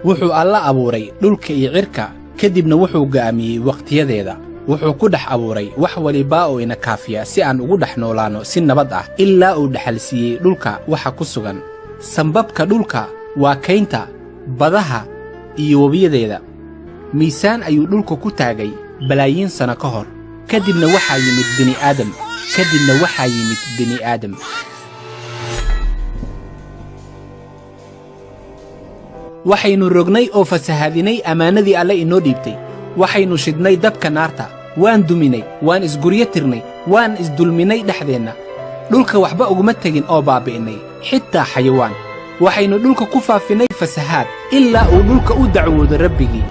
wuxuu alla abuuray dhulka iyo cirka kadibna wuxuu go'aamiyey waqtiyadeeda wuxuu ku dhex abuuray wax waliba oo ina kaafiya si aan ugu dhex noolaano si nabad ah ilaa uu dhaxal siiyey dhulka waxa ku sugan sambabka dhulka waa kaynta badaha iyo wabiyadeeda miisaan ayuu dhulka ku taagay balaayiin sano ka hor kadibna waxaa yimid bini aadam waxaynu rognay oo fasahaadinay ammaanadii alle inoo dhiibtay waxaynu shidnay dabka naarta waan duminay waan isguryo tirnay waan isdulminay dhexdeenna dhulka waxba uguma tegin oo baabi'inay xitaa xayawaan waxaynu dhulka ku faafinay fasahaad ilaa uu dhulka u dacwoodo rabbigii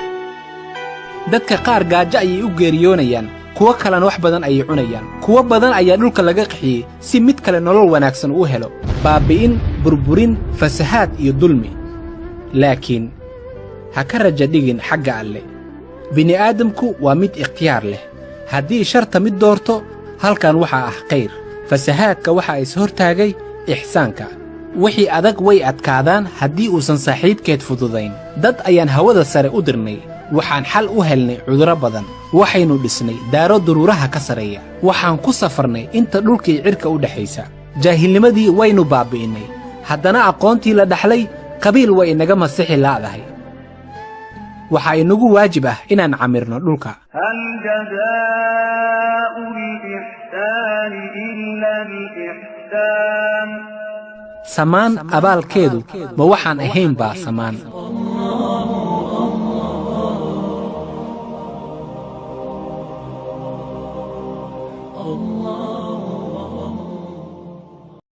dadka qaar gaajo ayay u geeriyoonayaan kuwa kalena wax badan ayay cunayaan kuwa badan ayaa dhulka laga qaxiyey si mid kale nolol wanaagsan u helo baabi'in burburin fasahaad iyo dulmi laakiin ha ka raja dhigin xagga alle bini'aadamku waa mid ikhtiyaar leh haddii sharta mid doorto halkan waxaa ah khayr fasahaadka waxaa is hortaagay ixsaanka wixii adag way adkaadaan haddii uusan saaxiibkeed fududayn dad ayaan hawada sare u dirnay waxaan xal u helnay cudurro badan waxaynu dhisnay daaro duruuraha ka sareeya waxaan ku safarnay inta dhulkii cirka u dhexaysa jaahilnimadii waynu baabi'innay haddana aqoontii la dhaxlay qabiil way inaga masixi laadahay waxaa inagu waajib ah inaan camirno dhulka hal jazaa'u al-ihsaan illa al-ihsaan samaan abaalkeedu ma waxaan ahayn baa samaan